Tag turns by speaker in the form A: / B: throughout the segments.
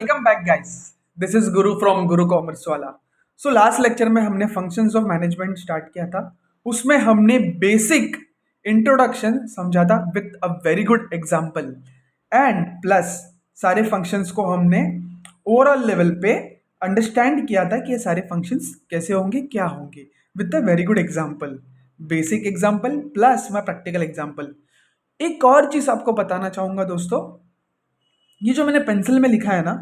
A: Welcome back guys. This is Guru from Guru commerce वाला। So last lecture में हमने functions of management start किया था। उसमें हमने बेसिक इंट्रोडक्शन समझा था with a very good example and plus सारे फंक्शंस को हमने ओवरऑल लेवल पे अंडरस्टैंड किया था कि ये सारे फंक्शंस कैसे होंगे, क्या होंगे, with a very good example. Basic example plus मैं प्रैक्टिकल एग्जांपल। एक और चीज आपको बताना चाहूंगा दोस्तों, ये जो मैंने पेंसिल में लिखा है ना,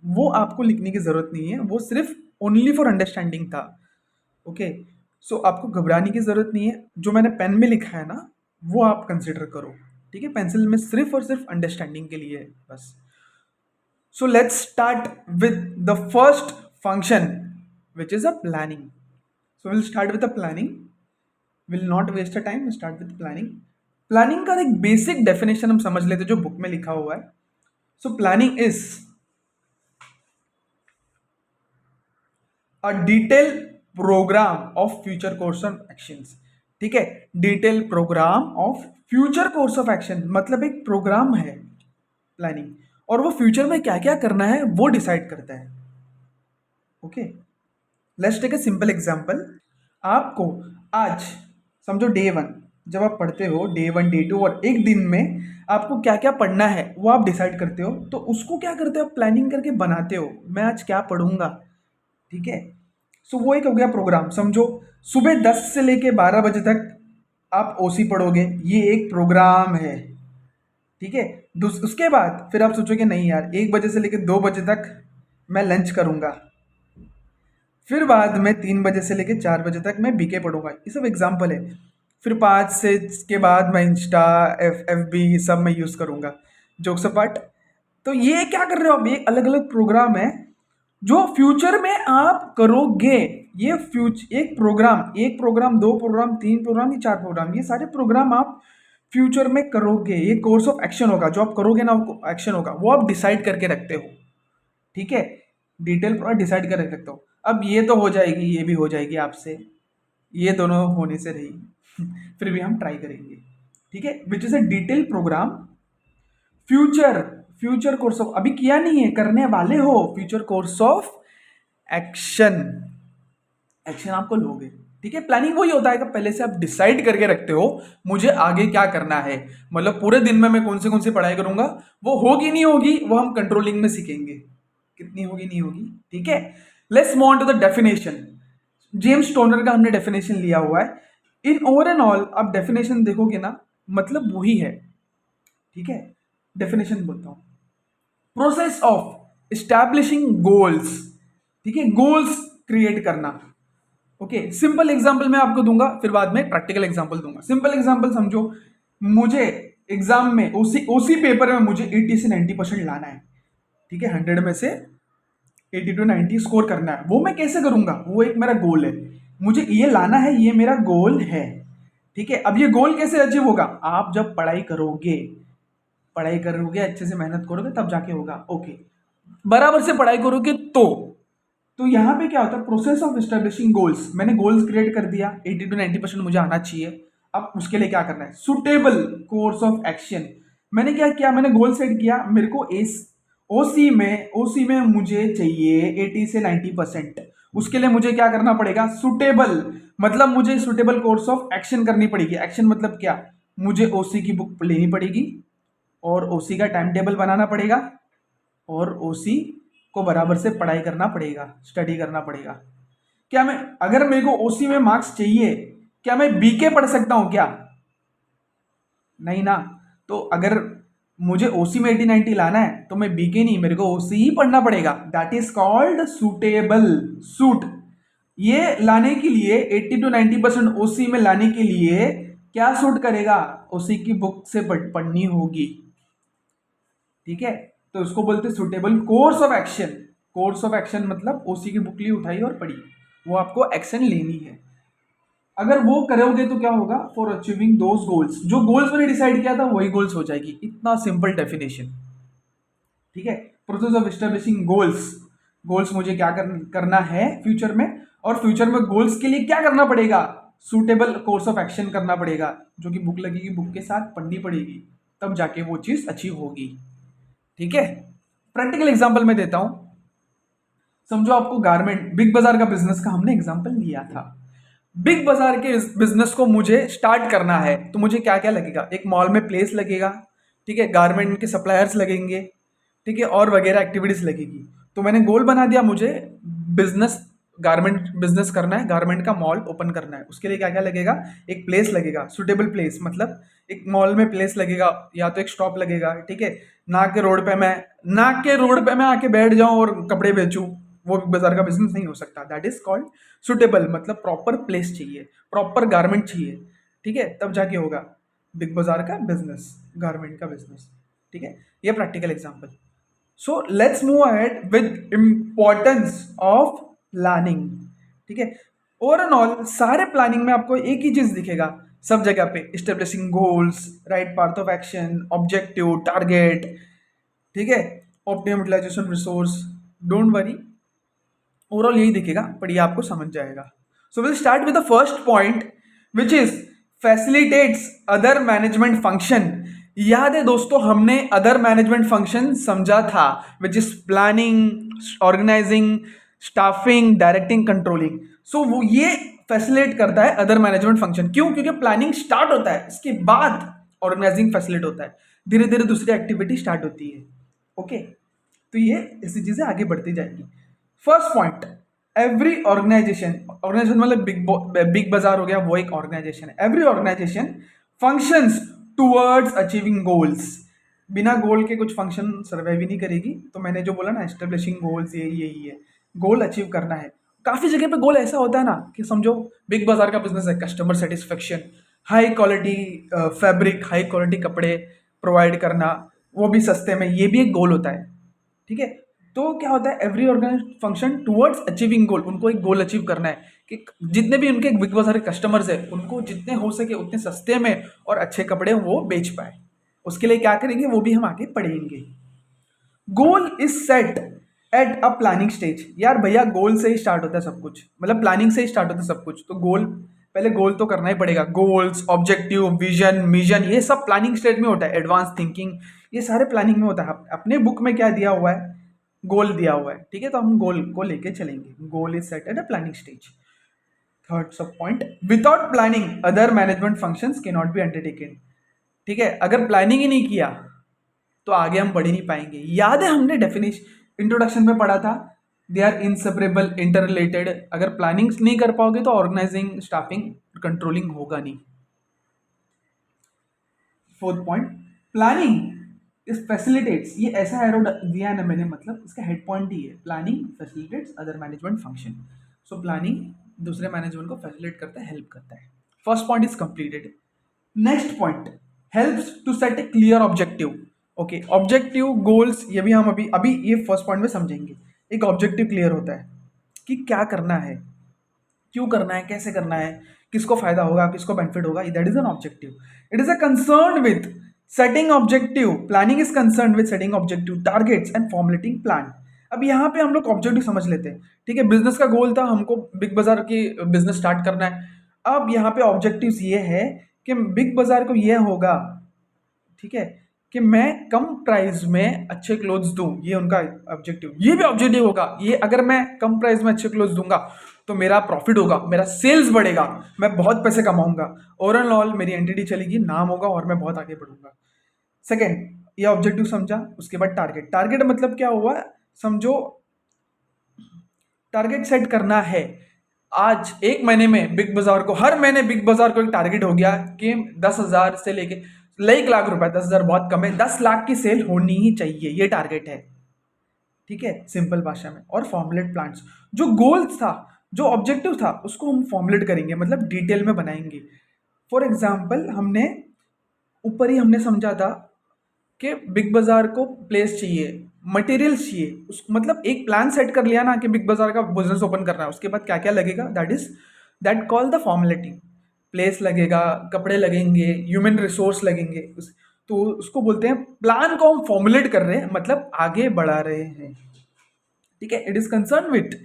A: वो आपको लिखने की ज़रूरत नहीं है, वो सिर्फ ओनली फॉर अंडरस्टैंडिंग था। ओके, सो आपको घबराने की ज़रूरत नहीं है। जो मैंने पेन में लिखा है ना, वो आप कंसिडर करो। ठीक है, पेंसिल में सिर्फ और सिर्फ अंडरस्टैंडिंग के लिए है बस। So let's start with the first function which is a planning. So will start with a planning, will not waste a time, start with planning. Planning का एक बेसिक डेफिनेशन हम समझ लेते जो बुक में लिखा हुआ है। So planning is a detail programme of future course of actions. ठीक है, detail programme of future course of action मतलब एक प्रोग्राम है प्लानिंग, और वो फ्यूचर में क्या क्या करना है वो डिसाइड करता है। Okay, let's take a simple example. आपको आज समझो डे वन, जब आप पढ़ते हो डे वन डे टू, और एक दिन में आपको क्या क्या पढ़ना है वो आप डिसाइड करते हो, तो उसको क्या करते हो, प्लानिंग करके बनाते हो। मैं आज क्या पढ़ूंगा, ठीक है। सो वो एक हो गया प्रोग्राम। समझो सुबह 10 से लेके 12 बजे तक आप ओसी पढ़ोगे, ये एक प्रोग्राम है। ठीक है, उसके बाद फिर आप सोचोगे नहीं यार, 1 बजे से लेके 2 बजे तक मैं लंच करूंगा, फिर बाद में 3 बजे से लेके 4 बजे तक मैं बीके पढ़ूंगा। ये सब एग्जाम्पल है। फिर 5 से के बाद मैं इंस्टा, एफ बी सब मैं यूज़ करूंगा, जोक्स अपार्ट। तो ये क्या कर रहे हो आप, ये अलग अलग प्रोग्राम है जो फ्यूचर में आप करोगे। ये फ्यूचर एक प्रोग्राम, 2 प्रोग्राम, 3 प्रोग्राम, ये 4 प्रोग्राम, ये सारे प्रोग्राम आप फ्यूचर में करोगे। ये कोर्स ऑफ एक्शन होगा, जो आप करोगे ना, एक्शन होगा, वो आप डिसाइड करके रखते हो। ठीक है, डिटेल पूरा डिसाइड कर रखते हो। अब ये तो हो जाएगी, ये भी हो जाएगी आपसे, ये दोनों होने से रही फिर भी हम ट्राई करेंगे। ठीक है, which is a detail programme future future course of, अभी किया नहीं है, करने वाले हो, future course of action. Action आपको लोगे। ठीक है, प्लानिंग वही होता है कि पहले से आप डिसाइड करके रखते हो मुझे आगे क्या करना है। मतलब पूरे दिन में मैं कौन सी पढ़ाई करूंगा, वो होगी नहीं होगी वो हम कंट्रोलिंग में सीखेंगे, कितनी होगी नहीं होगी। ठीक है, let's move on to the definition. James Toner का हमने डेफिनेशन लिया हुआ है। इन ओवर एंड ऑल आप डेफिनेशन देखोगे ना, मतलब वही है। ठीक है, डेफिनेशन बोलता हूं, प्रोसेस ऑफ एस्टैब्लिशिंग गोल्स। ठीक है, गोल्स क्रिएट करना। ओके, सिंपल एग्जांपल मैं आपको दूंगा, फिर बाद में प्रैक्टिकल एग्जांपल दूंगा। सिंपल एग्जांपल समझो, मुझे एग्जाम में ओसी ओसी पेपर में मुझे 80 से 90% लाना है। ठीक है, 100 में से 80 टू 90 स्कोर करना है। वो मैं कैसे करूंगा, वो एक मेरा गोल है, मुझे ये लाना है, ये मेरा गोल है। ठीक है, अब ये गोल कैसे अचीव होगा, आप जब पढ़ाई करोगे अच्छे से मेहनत करोगे तब जाके होगा। ओके, बराबर से पढ़ाई करोगे तो यहाँ पे क्या होता है, प्रोसेस ऑफ एस्टेब्लिशिंग गोल्स। मैंने गोल्स क्रिएट कर दिया, 80 टू 90% मुझे आना चाहिए। अब उसके लिए क्या करना है, सुटेबल कोर्स ऑफ एक्शन। मैंने क्या किया, मैंने गोल सेट किया, मेरे को इस ओसी में मुझे चाहिए 80 से 90%। उसके लिए मुझे क्या करना पड़ेगा, सुटेबल, मतलब मुझे सुटेबल कोर्स ऑफ एक्शन करनी पड़ेगी। एक्शन मतलब क्या, मुझे ओसी की बुक लेनी पड़ेगी, और ओसी का टाइम टेबल बनाना पड़ेगा, और ओसी को बराबर से पढ़ाई करना पड़ेगा, स्टडी करना पड़ेगा। क्या मैं, अगर मेरे को ओसी में मार्क्स चाहिए, क्या मैं बीके पढ़ सकता हूं क्या, नहीं ना। तो अगर मुझे ओसी में 80-90 लाना है तो मैं बीके नहीं, मेरे को ओसी ही पढ़ना पड़ेगा। That is called suitable. Suit, ये लाने के लिए 80 टू 90% ओसी में लाने के लिए क्या सूट करेगा, ओसी की बुक से पढ़नी होगी। ठीक है, तो उसको बोलते हैं suitable course of action. Course of action मतलब ओसी की बुक ली, उठाई और पढ़ी, वो आपको एक्शन लेनी है। अगर वो करोगे तो क्या होगा, फॉर अचीविंग दोज गोल्स, जो गोल्स मैंने डिसाइड किया था वही गोल्स हो जाएगी। इतना सिंपल डेफिनेशन। ठीक है, process of establishing goals. Goals मुझे क्या करना है फ्यूचर में, और फ्यूचर में गोल्स के लिए क्या करना पड़ेगा, सुटेबल कोर्स ऑफ एक्शन करना पड़ेगा, जो कि बुक लगेगी, बुक के साथ पढ़नी पड़ेगी, तब जाके वो चीज़ अचीव होगी। ठीक है, प्रैक्टिकल एग्जांपल मैं देता हूं। समझो आपको गारमेंट बिग बाजार का बिजनेस का हमने एग्जांपल लिया था। बिग बाजार के इस बिजनेस को मुझे स्टार्ट करना है तो मुझे क्या क्या लगेगा, एक मॉल में प्लेस लगेगा, ठीक है, गारमेंट के सप्लायर्स लगेंगे, ठीक है, और वगैरह एक्टिविटीज लगेगी। तो मैंने गोल बना दिया, मुझे बिजनेस गारमेंट बिजनेस करना है, गारमेंट का मॉल ओपन करना है। उसके लिए क्या क्या लगेगा, एक प्लेस लगेगा, सुटेबल प्लेस, मतलब एक मॉल में प्लेस लगेगा या तो एक स्टॉप लगेगा, ठीक है। ना के रोड पे मैं आके बैठ जाऊं और कपड़े बेचूं, वो बिग बाजार का बिजनेस नहीं हो सकता। दैट इज कॉल्ड सुटेबल, मतलब प्रॉपर प्लेस चाहिए, प्रॉपर गारमेंट चाहिए, ठीक है, तब जाके होगा बिग बाजार का बिजनेस, गारमेंट का बिजनेस, ठीक है। ये practical example. So let's move ahead with importance of planning, ठीक है। ओवरऑल सारे प्लानिंग में आपको एक ही चीज दिखेगा सब जगह पे, establishing goals, right path of action, objective, target, ठीक है, optimum utilisation resource. Don't worry, overall यही दिखेगा, पर ये आपको समझ जाएगा। So will start with the first point which is facilitates other management function. याद है दोस्तों, हमने अदर मैनेजमेंट फंक्शन समझा था, which is planning, organising, staffing, directing, controlling. So वो ये फैसिलिटेट करता है अदर मैनेजमेंट फंक्शन। क्यों? क्योंकि प्लानिंग स्टार्ट होता है, इसके बाद ऑर्गेनाइजिंग फैसिलिटेट होता है, धीरे धीरे दूसरी एक्टिविटी स्टार्ट होती है। ओके, तो ये ऐसी चीजें आगे बढ़ती जाएगी। फर्स्ट पॉइंट, एवरी ऑर्गेनाइजेशन मतलब बिग बाजार हो गया, वो एक ऑर्गेनाइजेशन है। Every organisation functions towards achieving goals. बिना गोल के कुछ फंक्शन सर्वाइव ही नहीं करेगी। तो मैंने जो बोला ना, एस्टेब्लिशिंग गोल्स, यही है, गोल अचीव करना है। काफी जगह पे गोल ऐसा होता है ना कि समझो बिग बाजार का बिजनेस है, customer satisfaction, high quality fabric, high quality कपड़े प्रोवाइड करना, वो भी सस्ते में, ये भी एक गोल होता है, ठीक है। तो क्या होता है, every organise function towards achieving goal, उनको एक गोल अचीव करना है कि जितने भी उनके बिग बाजार के कस्टमर्स है, उनको जितने हो सके उतने सस्ते में और अच्छे कपड़े वो बेच पाए। उसके लिए क्या करेंगे वो भी हम आगे पढ़ेंगे। गोल is set at a planning stage. यार भैया, गोल से ही स्टार्ट होता है सब कुछ, मतलब प्लानिंग से ही स्टार्ट होता है सब कुछ। तो गोल, पहले गोल तो करना ही पड़ेगा। गोल्स, ऑब्जेक्टिव, विजन, मिशन, ये सब प्लानिंग स्टेज में होता है। एडवांस थिंकिंग, ये सारे प्लानिंग में होता है। अपने बुक में क्या दिया हुआ है, गोल दिया हुआ है, ठीक है, तो हम गोल को लेके चलेंगे। Goal is set at a planning stage. Third sub point, without planning other management functions can not be undertaken. ठीक है, अगर प्लानिंग ही नहीं किया तो आगे हम बढ़ ही नहीं पाएंगे। याद है हमने डेफिनेशन इंट्रोडक्शन में पढ़ा था, they are inseparable, inter related. अगर प्लानिंग नहीं कर पाओगे तो ऑर्गेनाइजिंग, स्टाफिंग, कंट्रोलिंग होगा नहीं। Fourth point, planning is facilitates, ये ऐसा एरो दिया है ना मैंने, मतलब इसका हेड पॉइंट ही है, planning facilitates other management function. So planning दूसरे मैनेजमेंट को फैसिलिटेट करता है, हेल्प करता है। First point is completed. Next point, helps to set a clear objective. Okay, objective, goals, ये भी हम अभी अभी ये फर्स्ट पॉइंट में समझेंगे। एक ऑब्जेक्टिव क्लियर होता है कि क्या करना है, क्यों करना है, कैसे करना है, किसको फायदा होगा, किसको बेनिफिट होगा, that is an objective. It is a concern with setting objective. Planning is concern with setting objective, targets and formulating plan. अब यहाँ पे हम लोग ऑब्जेक्टिव समझ लेते हैं, ठीक है। बिजनेस का गोल था हमको बिग बाजार की बिजनेस स्टार्ट करना है। अब यहाँ पे ऑब्जेक्टिव्स ये है कि बिग बाजार को ये होगा, ठीक है, कि मैं कम प्राइस में अच्छे क्लोथ्स दूं, ये उनका ऑब्जेक्टिव। ये भी ऑब्जेक्टिव होगा, ये अगर मैं कम प्राइस में अच्छे क्लोथ्स दूंगा तो मेरा प्रॉफिट होगा, मेरा सेल्स बढ़ेगा, मैं बहुत पैसे कमाऊंगा, ओवरऑल मेरी एंटिटी चलेगी, नाम होगा और मैं बहुत आगे बढ़ूंगा। सेकेंड, ये ऑब्जेक्टिव समझा। उसके बाद टारगेट। टारगेट मतलब क्या हुआ, समझो टारगेट सेट करना है। आज एक महीने में बिग बाजार को, हर महीने बिग बाजार को एक टारगेट हो गया कि 10,000 से लेके 1 लाख रुपए, 10,000 बहुत कम है, 10 लाख की सेल होनी ही चाहिए, ये टारगेट है, ठीक है, सिंपल भाषा में। और फॉर्मुलेट प्लान्स, जो गोल्स था, जो ऑब्जेक्टिव था, उसको हम फॉर्मुलेट करेंगे, मतलब डिटेल में बनाएंगे। फॉर एग्जाम्पल, हमने ऊपर ही हमने समझा था कि बिग बाजार को प्लेस चाहिए, मटेरियल्स चाहिए, उस मतलब एक प्लान सेट कर लिया ना कि बिग बाजार का बिजनेस ओपन करना है, उसके बाद क्या क्या लगेगा, that call the formulating. Place लगेगा, कपड़े लगेंगे, ह्यूमन रिसोर्स लगेंगे, तो उसको बोलते हैं, प्लान को हम फॉर्मुलेट कर रहे हैं, मतलब आगे बढ़ा रहे हैं, ठीक है। It is concern with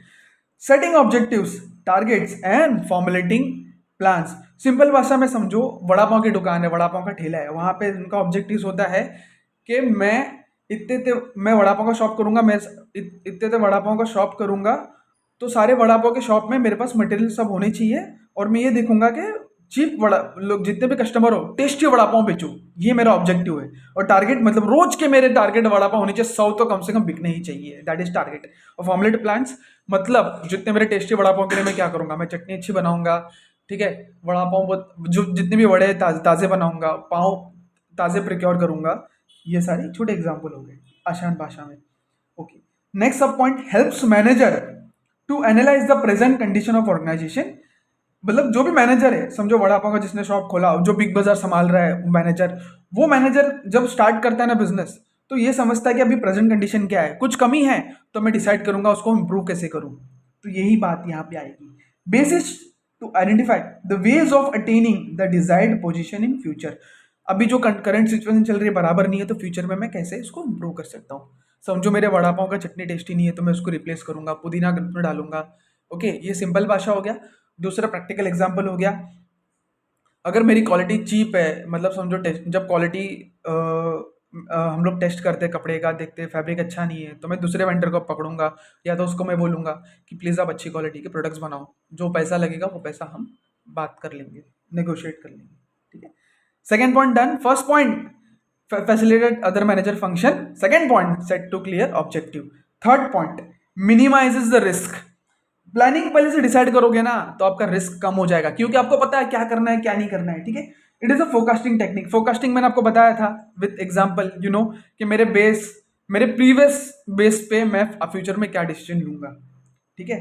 A: setting objectives, targets and formulating plans. Simple भाषा में समझो, वड़ा पाव की दुकान है, वड़ा पाव का ठेला है, वहां पे उनका ऑब्जेक्टिव होता है कि मैं इतने इतने मैं वड़ा पाव का शॉप करूंगा, मैं इतने इतने वड़ा पाव का शॉप करूंगा, तो सारे वड़ा पाव के शॉप में मेरे पास मटेरियल सब होने चाहिए, और मैं ये देखूंगा कि चीप वड़ा, लोग जितने भी कस्टमर हो टेस्टी वड़ा पाव बेचूं। ये मेरा ऑब्जेक्टिव है। और टारगेट मतलब रोज के मेरे टारगेट वड़ा पाव होने चाहिए, 100 तो कम से कम बिकने ही चाहिए, that is target of omelette plans. मतलब जितने मेरे टेस्टी वड़ा पाव के लिए मैं क्या करूंगा, मैं चटनी अच्छी बनाऊंगा, ठीक है, वड़ा पाव जो जितने भी वड़े ताजे बनाऊंगा, पाव ताजे प्रिक्योर करूंगा। ये सारे छोटे एग्जाम्पल हो गए आसान भाषा में। Okay, next sub point helps manager to analyse the present condition of organisation. मतलब जो भी मैनेजर है, समझो वड़ा पाव का जिसने शॉप खोला, जो बिग बाजार संभाल रहा है मैनेजर, वो मैनेजर जब स्टार्ट करता है ना बिजनेस, तो ये समझता है कि अभी प्रेजेंट कंडीशन क्या है, कुछ कमी है तो मैं डिसाइड करूंगा उसको इंप्रूव कैसे करूं। तो यही बात यहाँ पे आएगी। Basis to identify the ways of attaining the desired position in future. अभी जो करंट सिचुएशन चल रही है बराबर नहीं है, तो फ्यूचर में मैं कैसे इसको इंप्रूव कर सकता हूँ। समझो मेरे वड़ा पाव का चटनी टेस्टी नहीं है, तो मैं उसको रिप्लेस करूंगा, पुदीना में डालूंगा। ओके, ये सिंपल भाषा हो गया। दूसरा प्रैक्टिकल एग्जांपल हो गया, अगर मेरी क्वालिटी चीप है, मतलब समझो टेस्ट, जब क्वालिटी हम लोग टेस्ट करते हैं कपड़े का, देखते हैं फैब्रिक अच्छा नहीं है, तो मैं दूसरे वेंडर को पकड़ूंगा, या तो उसको मैं बोलूंगा कि प्लीज़ आप अच्छी क्वालिटी के प्रोडक्ट्स बनाओ, जो पैसा लगेगा वो पैसा हम बात कर लेंगे, नेगोशिएट कर लेंगे। ठीक है, second point done. First point facilitate other manager function, second point set to clear objective, third point minimises the risk. Planning पहले से डिसाइड करोगे ना, तो आपका रिस्क कम हो जाएगा, क्योंकि आपको पता है क्या करना है क्या नहीं करना है। ठीक है, it is a forecasting technique. Forecasting मैंने आपको बताया था विद एग्जांपल, यू नो, कि मेरे प्रीवियस बेस पे मैं फ्यूचर में क्या डिसीजन लूंगा। ठीक है,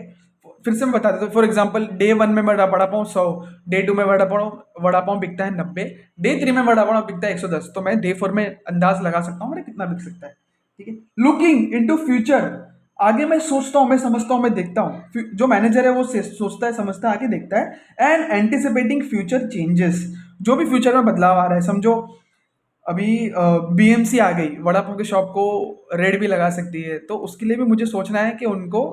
A: फिर से मैं बता देता हूँ। फॉर एग्जांपल, डे 1 में वड़ा पाव 100, डे 2 में वड़ा पाव बिकता है 90, डे 3 में वड़ा पाव बिकता है 110, तो मैं डे 4 में अंदाज लगा सकता हूँ मेरा कितना बिक सकता है। ठीक है, लुकिंग इनटू फ्यूचर, आगे मैं सोचता हूँ, मैं समझता हूँ, मैं देखता हूँ। जो मैनेजर है वो सोचता है, समझता है, आगे देखता है। एंड एंटिसिपेटिंग फ्यूचर चेंजेस, जो भी फ्यूचर में बदलाव आ रहा है। समझो अभी बीएमसी आ गई, वड़ा पाव की शॉप को रेड भी लगा सकती है, तो उसके लिए भी मुझे सोचना है कि उनको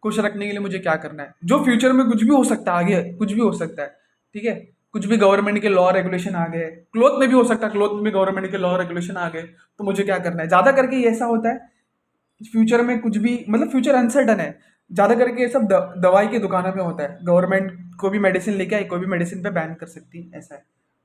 A: खुश रखने के लिए मुझे क्या करना है। जो फ्यूचर में कुछ भी हो सकता है, आगे कुछ भी हो सकता है। ठीक है, कुछ भी गवर्नमेंट के लॉ रेगुलेशन आ गए, क्लोथ में भी हो सकता है, क्लोथ में भी गवर्नमेंट के लॉ रेगुलेशन आ गए, तो मुझे क्या करना है। ज़्यादा करके ये ऐसा होता है फ्यूचर में, कुछ भी मतलब फ्यूचर अनसर्टन है, ज़्यादा करके ये सब दवाई की दुकानों में होता है। गवर्नमेंट को भी मेडिसिन लेके आई, कोई भी मेडिसिन पे बैन कर सकती है, ऐसा है।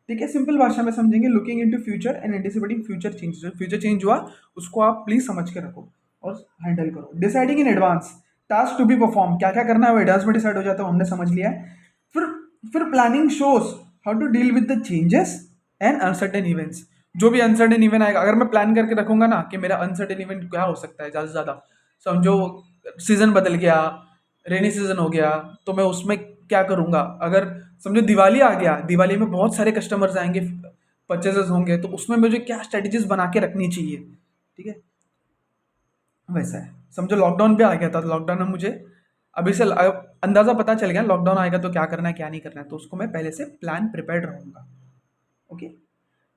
A: ठीक है, सिंपल भाषा में समझेंगे, looking into future and anticipating future change. जो फ्यूचर चेंज हुआ उसको आप प्लीज समझ के रखो और हैंडल करो। Deciding in advance task to be perform, क्या क्या करना है वो एडवांस में डिसाइड हो जाता है, हमने समझ लिया है। फिर फिर planning shows how to deal with the changes and uncertain events. जो भी अनसर्टेन इवेंट आएगा, अगर मैं प्लान करके रखूंगा ना कि मेरा अनसर्टेन इवेंट क्या हो सकता है, ज़्यादा से ज़्यादा समझो सीजन बदल गया, रेनी सीजन हो गया, तो मैं उसमें क्या करूंगा। अगर समझो दिवाली आ गया, दिवाली में बहुत सारे कस्टमर्स आएंगे, परचेजेस होंगे, तो उसमें मुझे क्या स्ट्रेटजीज बना के रखनी चाहिए। ठीक है, वैसा है। समझो लॉकडाउन भी आ गया था, तो लॉकडाउन में मुझे अभी से अंदाजा पता चल गया लॉकडाउन आएगा तो क्या करना है क्या नहीं करना है, तो उसको मैं पहले से प्लान प्रिपेयर्ड रहूंगा। Okay,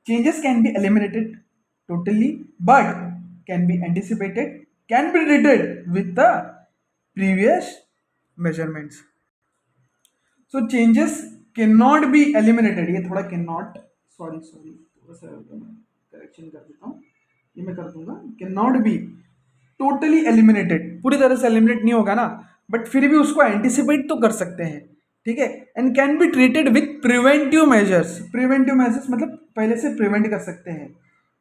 A: changes can be eliminated totally, but can be anticipated, can be treated with the previous measurements. So changes can not be eliminated, ये थोड़ा कैन नॉट, सॉरी थोड़ा सा करेक्शन कर देता हूँ, ये मैं कर दूंगा। Can not be totally eliminated, पूरी तरह से एलिमिनेट नहीं होगा ना, बट फिर भी उसको एंटिसिपेट तो कर सकते हैं। ठीक है, and can be treated with preventive measures. Preventive measures मतलब पहले से प्रिवेंट कर सकते हैं।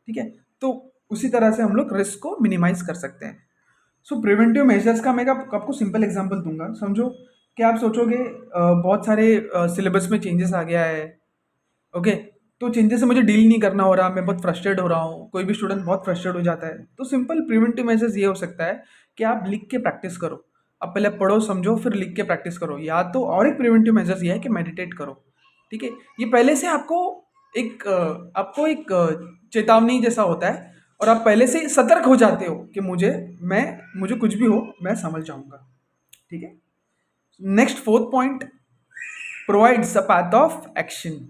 A: ठीक है, तो उसी तरह से हम लोग रिस्क को मिनिमाइज कर सकते हैं। सो प्रिवेंटिव मेजर्स का मैं आपको सिंपल एग्जांपल दूंगा। समझो कि आप सोचोगे बहुत सारे सिलेबस में चेंजेस आ गया है। ओके, तो चेंजेस से मुझे डील नहीं करना हो रहा, मैं बहुत फ्रस्ट्रेट हो रहा हूँ, कोई भी स्टूडेंट बहुत फ्रस्ट्रेट हो जाता है, तो सिंपल प्रिवेंटिव मेजर्स ये हो सकता है कि आप लिख के प्रैक्टिस करो। आप पहले पढ़ो समझो, फिर लिख के प्रैक्टिस करो, या तो और एक प्रिवेंटिव मेजर्स ये है कि मेडिटेट करो। ठीक है, ये पहले से आपको एक चेतावनी जैसा होता है, और आप पहले से सतर्क हो जाते हो कि मुझे कुछ भी हो मैं समझ जाऊंगा। ठीक है, next fourth point, provides a path of action.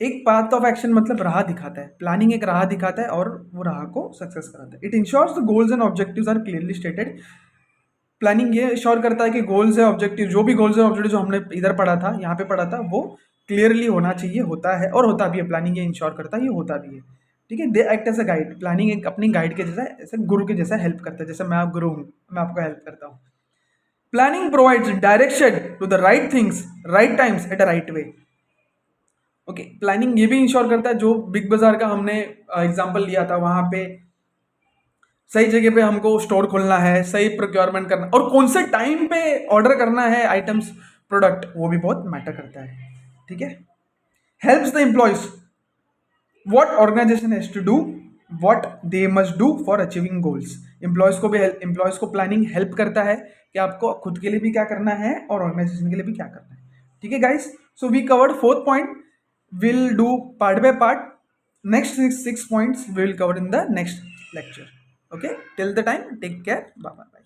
A: एक पाथ ऑफ एक्शन मतलब राह दिखाता है, प्लानिंग एक राह दिखाता है और वो राह को सक्सेस कराता है। It ensures the goals and objectives are clearly stated. Planning ये इंश्योर करता है कि गोल्स है ऑब्जेक्टिव, जो भी गोल्स है ऑब्जेक्टिव जो हमने इधर पढ़ा था, यहाँ पे पढ़ा था, वो क्लियरली होना चाहिए, होता है और होता भी है। प्लानिंग ये इंश्योर करता है, ये होता भी है। ठीक है, they act as a guide. Planning एक अपनी गाइड के जैसा, ऐसे गुरु के जैसा हेल्प करता है, जैसे मैं आप गुरु हूँ, मैं आपको हेल्प करता हूँ। Planning provides direction to the right things, right times, at a right way. Okay, planning ये भी इंश्योर करता है, जो बिग बाजार का हमने एग्जांपल लिया था, वहां पे सही जगह पे हमको स्टोर खोलना है, सही प्रोक्योरमेंट करना, और कौन से टाइम पे ऑर्डर करना है आइटम्स, प्रोडक्ट, वो भी बहुत मैटर करता है। ठीक है, helps the employees, what organisation has to do, what they must do for achieving goals. Employees को प्लानिंग हेल्प करता है कि आपको खुद के लिए भी क्या करना है और ऑर्गेनाइजेशन के लिए भी क्या करना है। ठीक है guys, so we covered fourth point, will do part by part, next six points we will cover in the next lecture. Okay, till the time, take care, bye bye.